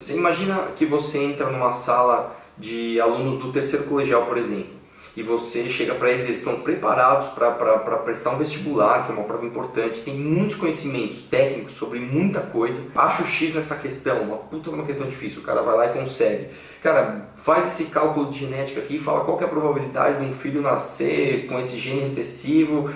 Você imagina que você entra numa sala de alunos do terceiro colegial, por exemplo, e você chega para eles, eles estão preparados para prestar um vestibular, que é uma prova importante, tem muitos conhecimentos técnicos sobre muita coisa, acha o X nessa questão, uma puta uma questão difícil, o cara vai lá e consegue. Cara, faz esse cálculo de genética aqui e fala qual que é a probabilidade de um filho nascer com esse gene recessivo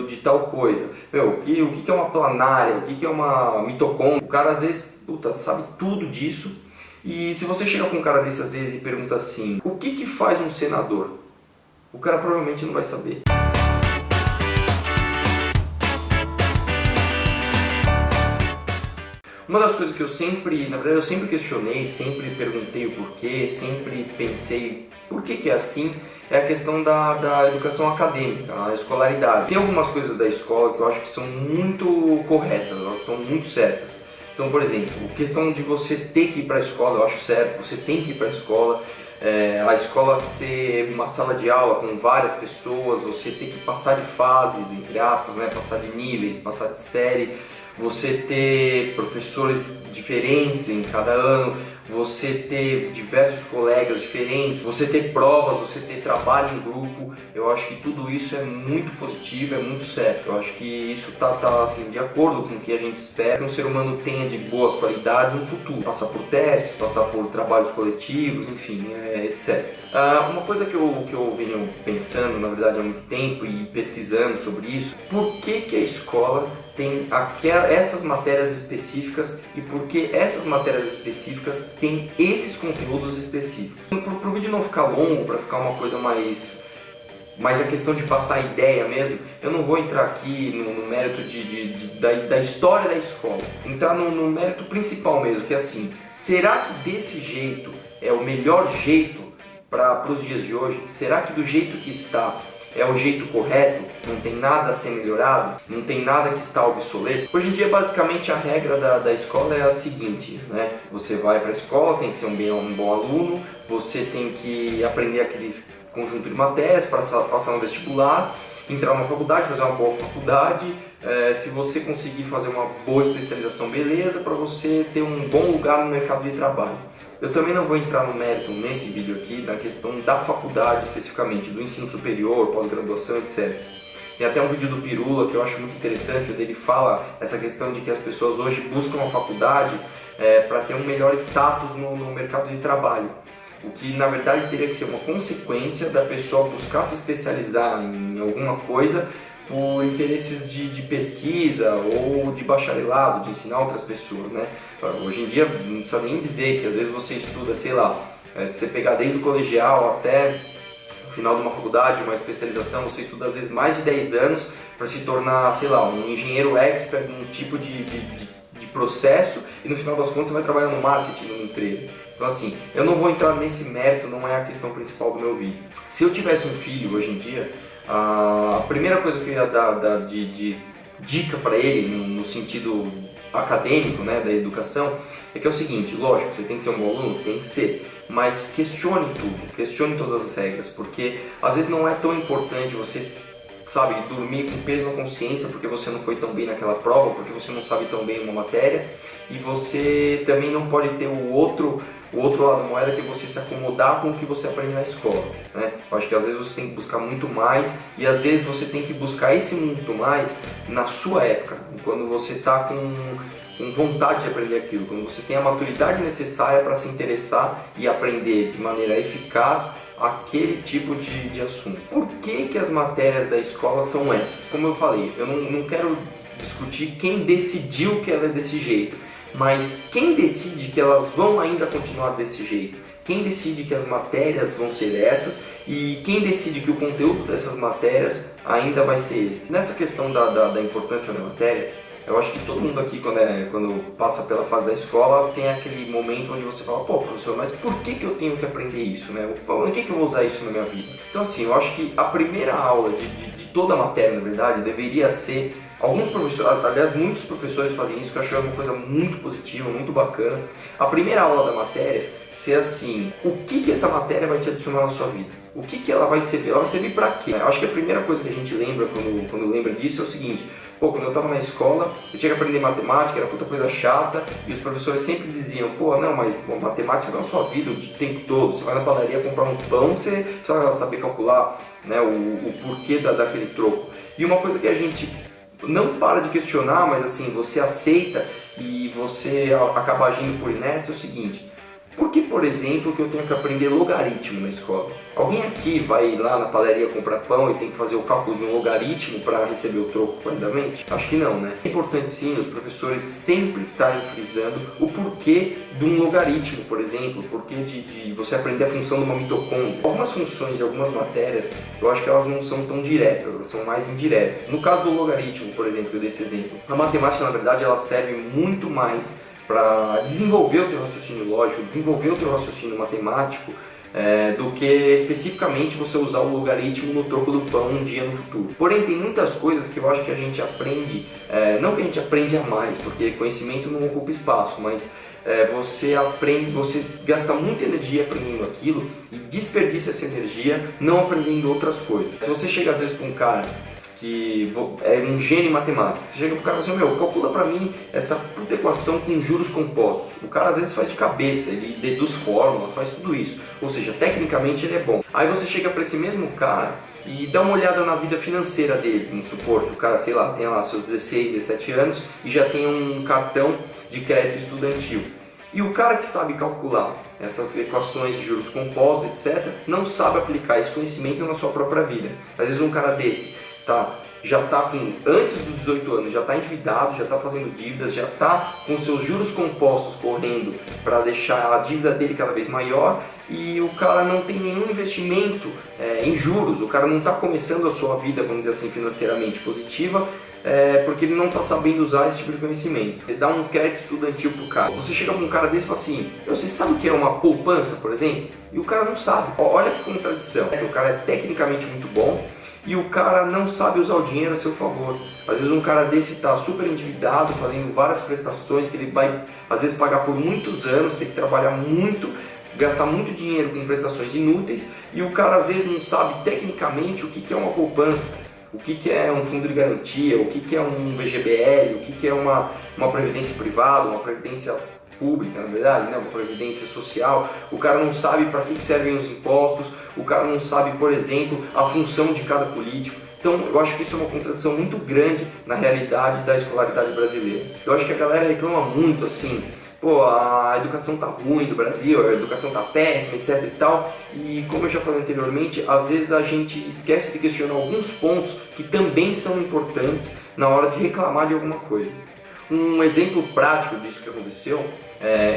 de tal coisa. Meu, o que é uma planária, o que é uma mitocôndria, o cara às vezes, puta, sabe tudo disso. E se você chega com um cara desse às vezes e pergunta assim, o que faz um senador? O cara provavelmente não vai saber. Uma das coisas que eu sempre, na verdade eu sempre questionei, sempre perguntei o porquê, sempre pensei por que é assim, é a questão da educação acadêmica, a escolaridade. Tem algumas coisas da escola que eu acho que são muito corretas, elas estão muito certas. Então, por exemplo, a questão de você ter que ir para a escola, eu acho certo, você tem que ir para a escola. A escola ser uma sala de aula com várias pessoas, você ter que passar de fases, entre aspas, né? Passar de níveis, passar de série, você ter professores diferentes em cada ano, você ter diversos colegas diferentes, você ter provas, você ter trabalho em grupo. Eu acho que tudo isso é muito positivo, é muito certo. Eu acho que isso tá assim, de acordo com o que a gente espera que um ser humano tenha de boas qualidades no futuro. Passar por testes, passar por trabalhos coletivos, enfim, etc. Uma coisa que eu venho pensando, na verdade, há muito tempo e pesquisando sobre isso, por que a escola tem essas matérias específicas e por que essas matérias específicas têm esses conteúdos específicos. Para o vídeo não ficar longo, para ficar uma coisa mais a questão de passar a ideia mesmo, eu não vou entrar aqui no mérito da história da escola, entrar no mérito principal mesmo, que é assim, será que desse jeito é o melhor jeito para os dias de hoje? Será que do jeito que está é o jeito correto? Não tem nada a ser melhorado? Não tem nada que está obsoleto? Hoje em dia, basicamente, a regra da escola é a seguinte, né? Você vai para a escola, tem que ser um bom aluno, você tem que aprender aqueles conjunto de matérias para passar no vestibular, entrar numa faculdade, fazer uma boa faculdade, se você conseguir fazer uma boa especialização, beleza, para você ter um bom lugar no mercado de trabalho. Eu também não vou entrar no mérito nesse vídeo aqui da questão da faculdade especificamente, do ensino superior, pós-graduação, etc. Tem até um vídeo do Pirula que eu acho muito interessante, onde ele fala essa questão de que as pessoas hoje buscam a faculdade para ter um melhor status no mercado de trabalho. O que na verdade teria que ser uma consequência da pessoa buscar se especializar em alguma coisa por interesses de pesquisa ou de bacharelado, de ensinar outras pessoas, né? Hoje em dia não precisa nem dizer que às vezes você estuda, sei lá, se você pegar desde o colegial até o final de uma faculdade, uma especialização, você estuda às vezes mais de 10 anos para se tornar, sei lá, um engenheiro expert num tipo de processo e no final das contas você vai trabalhar no marketing numa empresa. Então assim, eu não vou entrar nesse mérito, não é a questão principal do meu vídeo. Se eu tivesse um filho hoje em dia, a primeira coisa que eu ia dar de dica para ele no sentido acadêmico, né, da educação, é que é o seguinte, lógico, você tem que ser um bom aluno, tem que ser, mas questione tudo, questione todas as regras, porque às vezes não é tão importante você, sabe, dormir com peso na consciência porque você não foi tão bem naquela prova, porque você não sabe tão bem uma matéria, e você também não pode ter o outro lado da moeda, que é você se acomodar com o que você aprende na escola, né? Eu acho que às vezes você tem que buscar muito mais e às vezes você tem que buscar esse muito mais na sua época, quando você está com vontade de aprender aquilo, quando você tem a maturidade necessária para se interessar e aprender de maneira eficaz aquele tipo de assunto. Por que as matérias da escola são essas? Como eu falei, eu não quero discutir quem decidiu que ela é desse jeito, mas quem decide que elas vão ainda continuar desse jeito? Quem decide que as matérias vão ser essas e quem decide que o conteúdo dessas matérias ainda vai ser esse? Nessa questão da importância da matéria, eu acho que todo mundo aqui, quando passa pela fase da escola, tem aquele momento onde você fala, pô, professor, mas por que eu tenho que aprender isso, né? Por que eu vou usar isso na minha vida? Então assim, eu acho que a primeira aula de toda a matéria, na verdade, deveria ser... Alguns professores, aliás, muitos professores fazem isso, que eu acho uma coisa muito positiva, muito bacana. A primeira aula da matéria ser assim, o que essa matéria vai te adicionar na sua vida? O que ela vai servir? Ela vai servir para quê? Eu acho que a primeira coisa que a gente lembra quando lembra disso é o seguinte, Pô, quando eu estava na escola, eu tinha que aprender matemática, era puta coisa chata, e os professores sempre diziam, pô, não, mas pô, matemática não é a sua vida o tempo todo, você vai na padaria comprar um pão, você precisa saber calcular, né, o porquê daquele troco. E uma coisa que a gente não para de questionar, mas assim, você aceita e você acaba agindo por inércia é o seguinte: por que, por exemplo, que eu tenho que aprender logaritmo na escola? Alguém aqui vai lá na padaria comprar pão e tem que fazer o cálculo de um logaritmo para receber o troco corretamente? Acho que não, né? É importante sim os professores sempre estarem frisando o porquê de um logaritmo, por exemplo, o porquê de você aprender a função de uma mitocôndria. Algumas funções de algumas matérias, eu acho que elas não são tão diretas, elas são mais indiretas. No caso do logaritmo, por exemplo, eu dei esse exemplo, a matemática, na verdade, ela serve muito mais para desenvolver o teu raciocínio lógico, desenvolver o teu raciocínio matemático, do que especificamente você usar o logaritmo no troco do pão um dia no futuro. Porém, tem muitas coisas que eu acho que a gente aprende, não que a gente aprende a mais, porque conhecimento não ocupa espaço, mas você aprende, você gasta muita energia aprendendo aquilo e desperdiça essa energia não aprendendo outras coisas. Se você chega às vezes para um cara que é um gênio em matemática, você chega pro cara e fala assim, meu, calcula pra mim essa puta equação com juros compostos. O cara às vezes faz de cabeça, ele deduz fórmula, faz tudo isso, ou seja, tecnicamente ele é bom. Aí você chega para esse mesmo cara e dá uma olhada na vida financeira dele, vamos supor que o cara, sei lá, tem lá seus 16, 17 anos e já tem um cartão de crédito estudantil. E o cara que sabe calcular essas equações de juros compostos, etc., não sabe aplicar esse conhecimento na sua própria vida. Às vezes um cara desse já está com, antes dos 18 anos, já está endividado, já está fazendo dívidas, já está com seus juros compostos correndo para deixar a dívida dele cada vez maior, e o cara não tem nenhum investimento em juros, o cara não está começando a sua vida, vamos dizer assim, financeiramente positiva, porque ele não está sabendo usar esse tipo de conhecimento. Você dá um crédito estudantil pro cara, você chega para um cara desse e fala assim, você sabe o que é uma poupança, por exemplo? E o cara não sabe. Olha que contradição. O cara é tecnicamente muito bom, e o cara não sabe usar o dinheiro a seu favor. Às vezes um cara desse está super endividado, fazendo várias prestações que ele vai, às vezes, pagar por muitos anos, tem que trabalhar muito, gastar muito dinheiro com prestações inúteis, e o cara às vezes não sabe tecnicamente o que é uma poupança, o que é um fundo de garantia, o que é um VGBL, o que é uma previdência privada, uma previdência pública, na verdade, né? Uma previdência social. O cara não sabe para que servem os impostos, o cara não sabe, por exemplo, a função de cada político. Então eu acho que isso é uma contradição muito grande na realidade da escolaridade brasileira. Eu acho que a galera reclama muito assim, pô, a educação tá ruim do Brasil, a educação tá péssima, etc e tal, e como eu já falei anteriormente, às vezes a gente esquece de questionar alguns pontos que também são importantes na hora de reclamar de alguma coisa. Um exemplo prático disso que aconteceu,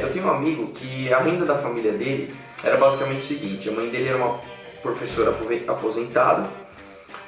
eu tenho um amigo que a renda da família dele era basicamente o seguinte: a mãe dele era uma professora aposentada,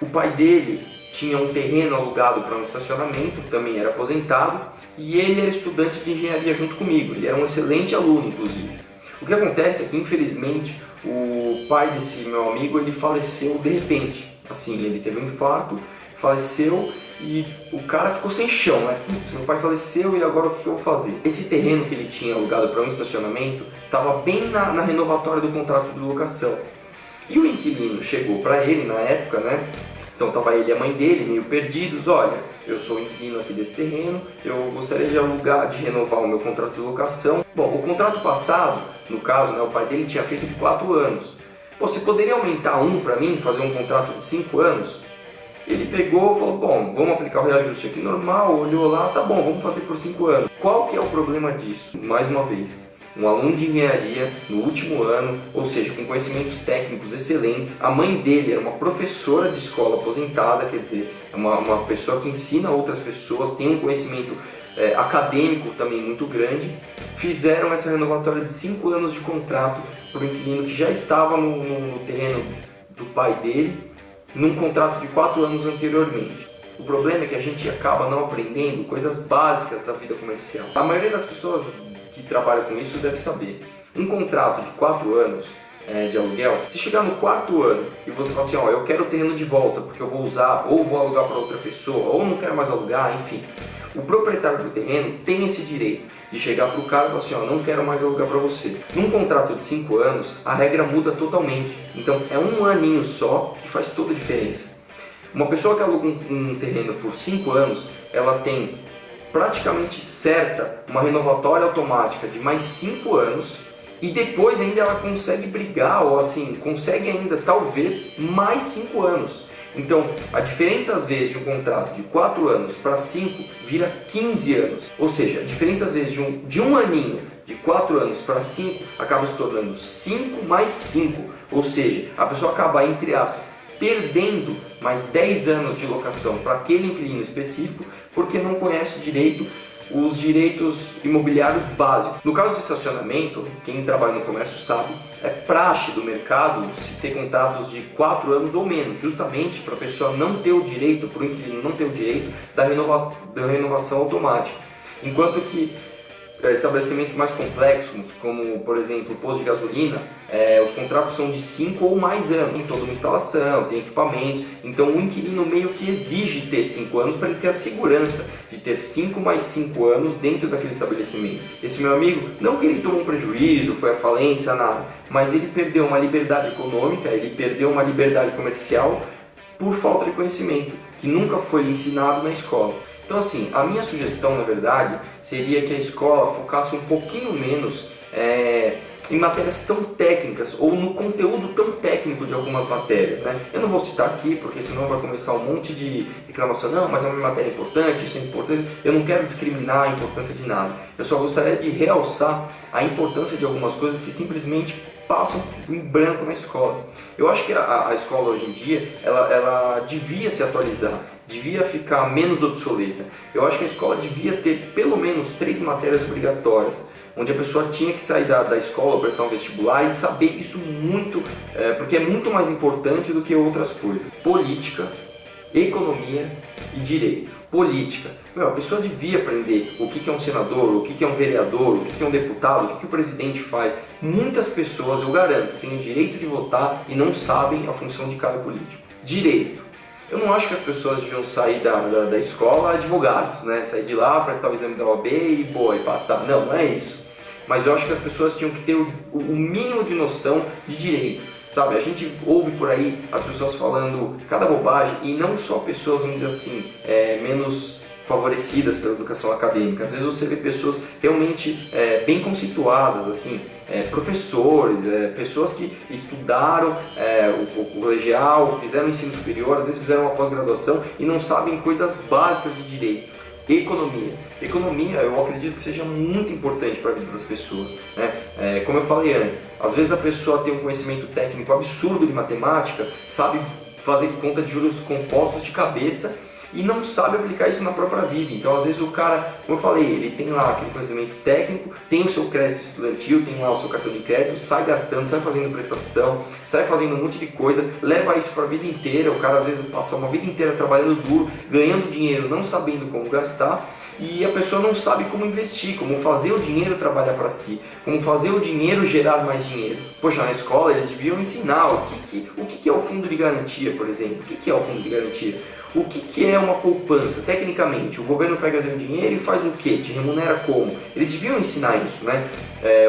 o pai dele tinha um terreno alugado para um estacionamento, também era aposentado, e ele era estudante de engenharia junto comigo, ele era um excelente aluno, inclusive. O que acontece é que, infelizmente, o pai desse meu amigo, ele faleceu de repente, assim, ele teve um infarto, faleceu, e o cara ficou sem chão, né? Putz, meu pai faleceu e agora o que eu vou fazer? Esse terreno que ele tinha alugado para um estacionamento estava bem na renovatória do contrato de locação. E o inquilino chegou para ele na época, né? Então estava ele e a mãe dele meio perdidos. Olha, eu sou o inquilino aqui desse terreno, eu gostaria de alugar, de renovar o meu contrato de locação. Bom, o contrato passado, no caso, né, o pai dele tinha feito de 4 anos. Pô, você poderia aumentar um para mim, fazer um contrato de 5 anos? Ele pegou e falou, bom, vamos aplicar o reajuste aqui normal, olhou lá, tá bom, vamos fazer por 5 anos. Qual que é o problema disso? Mais uma vez, um aluno de engenharia no último ano, ou seja, com conhecimentos técnicos excelentes, a mãe dele era uma professora de escola aposentada, quer dizer, é uma pessoa que ensina outras pessoas, tem um conhecimento acadêmico também muito grande, fizeram essa renovatória de 5 anos de contrato para o inquilino que já estava no terreno do pai dele, num contrato de 4 anos anteriormente. O problema é que a gente acaba não aprendendo coisas básicas da vida comercial. A maioria das pessoas que trabalham com isso deve saber. Um contrato de 4 anos de aluguel, se chegar no 4º ano e você falar assim, ó, eu quero o terreno de volta porque eu vou usar, ou vou alugar para outra pessoa, ou não quero mais alugar, enfim. O proprietário do terreno tem esse direito de chegar para o cara e falar assim, ó, não quero mais alugar para você. Num contrato de 5 anos, a regra muda totalmente. Então é um aninho só que faz toda a diferença. Uma pessoa que aluga um terreno por 5 anos, ela tem praticamente certa uma renovatória automática de mais 5 anos e depois ainda ela consegue brigar, ou assim, consegue ainda talvez mais 5 anos. Então, a diferença às vezes de um contrato de 4 anos para 5 vira 15 anos. Ou seja, a diferença às vezes de um aninho, de 4 anos para 5, acaba se tornando 5 mais 5. Ou seja, a pessoa acaba, entre aspas, perdendo mais 10 anos de locação para aquele inquilino específico, porque não conhece direito os direitos imobiliários básicos. No caso de estacionamento, quem trabalha no comércio sabe, é praxe do mercado se ter contratos de 4 anos ou menos, justamente para a pessoa não ter o direito, para o inquilino não ter o direito da renovação automática. Enquanto que estabelecimentos mais complexos, como por exemplo posto de gasolina, os contratos são de 5 ou mais anos. Tem toda uma instalação, tem equipamentos, então o inquilino meio que exige ter 5 anos para ele ter a segurança de ter 5 mais 5 anos dentro daquele estabelecimento. Esse meu amigo, não que ele tomou um prejuízo, foi à falência, nada, mas ele perdeu uma liberdade econômica, ele perdeu uma liberdade comercial por falta de conhecimento, que nunca foi lhe ensinado na escola. Então assim, a minha sugestão na verdade seria que a escola focasse um pouquinho menos em matérias tão técnicas ou no conteúdo tão técnico de algumas matérias, né? Eu não vou citar aqui porque senão vai começar um monte de reclamação, não, mas é uma matéria importante, isso é importante. Eu não quero discriminar a importância de nada, eu só gostaria de realçar a importância de algumas coisas que simplesmente passam em branco na escola. Eu acho que a escola hoje em dia, ela devia se atualizar, devia ficar menos obsoleta. Eu acho que a escola devia ter pelo menos 3 matérias obrigatórias, onde a pessoa tinha que sair da escola, prestar um vestibular e saber isso muito, porque é muito mais importante do que outras coisas. Política, economia e direito. Política. A pessoa devia aprender o que é um senador, o que é um vereador, o que é um deputado, o que o presidente faz. Muitas pessoas, eu garanto, têm o direito de votar e não sabem a função de cada político. Direito. Eu não acho que as pessoas deviam sair da escola advogados, né? Sair de lá, prestar o exame da OAB e passar. Não, não é isso. Mas eu acho que as pessoas tinham que ter o mínimo de noção de direito. Sabe, a gente ouve por aí as pessoas falando cada bobagem, e não só pessoas, vamos dizer assim, menos favorecidas pela educação acadêmica. Às vezes você vê pessoas realmente bem conceituadas, assim, professores, pessoas que estudaram o colegial, fizeram o ensino superior, às vezes fizeram uma pós-graduação e não sabem coisas básicas de direito. Economia. Economia eu acredito que seja muito importante para a vida das pessoas, né? Como eu falei antes, às vezes a pessoa tem um conhecimento técnico absurdo de matemática, sabe fazer conta de juros compostos de cabeça e não sabe aplicar isso na própria vida. Então às vezes o cara, como eu falei, ele tem lá aquele conhecimento técnico, tem o seu crédito estudantil, tem lá o seu cartão de crédito, sai gastando, sai fazendo prestação, sai fazendo um monte de coisa, leva isso para a vida inteira. O cara às vezes passa uma vida inteira trabalhando duro, ganhando dinheiro, não sabendo como gastar, e a pessoa não sabe como investir, como fazer o dinheiro trabalhar para si, como fazer o dinheiro gerar mais dinheiro. Poxa, na escola eles deviam ensinar o que é o fundo de garantia, por exemplo. O que é o fundo de garantia? O que é uma poupança? Tecnicamente, o governo pega o dinheiro e faz o quê? Te remunera como? Eles deviam ensinar isso, né?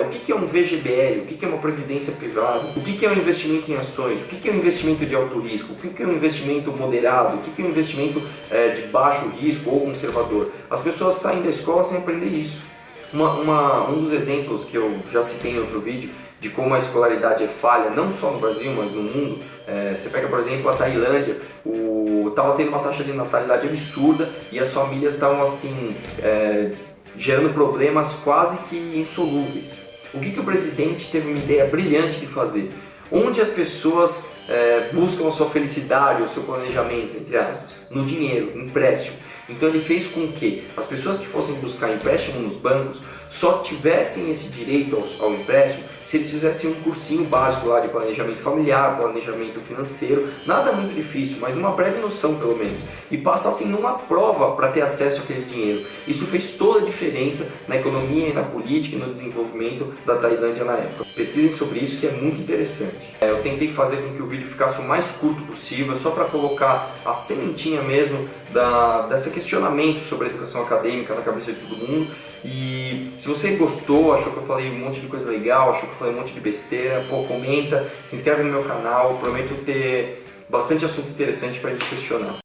O que é um VGBL? O que é uma previdência privada? O que é um investimento em ações? O que é um investimento de alto risco? O que é um investimento moderado? O que é um investimento de baixo risco ou conservador? As pessoas saem da escola sem aprender isso. Um dos exemplos que eu já citei em outro vídeo de como a escolaridade é falha, não só no Brasil, mas no mundo. Você pega, por exemplo, a Tailândia, estava tendo uma taxa de natalidade absurda e as famílias estavam assim, gerando problemas quase que insolúveis. O que o presidente teve uma ideia brilhante de fazer? Onde as pessoas buscam a sua felicidade, o seu planejamento, entre aspas, no dinheiro, no empréstimo. Então ele fez com que as pessoas que fossem buscar empréstimo nos bancos só tivessem esse direito ao empréstimo se eles fizessem um cursinho básico lá de planejamento familiar, planejamento financeiro, nada muito difícil, mas uma breve noção pelo menos, e passassem numa prova para ter acesso àquele dinheiro. Isso fez toda a diferença na economia e na política e no desenvolvimento da Tailândia na época. Pesquisem sobre isso que é muito interessante. Eu tentei fazer com que o vídeo ficasse o mais curto possível, só para colocar a sementinha mesmo desse questionamento sobre a educação acadêmica na cabeça de todo mundo. E se você gostou, achou que eu falei um monte de coisa legal, achou que eu falei um monte de besteira, comenta, se inscreve no meu canal. Prometo ter bastante assunto interessante para a gente questionar.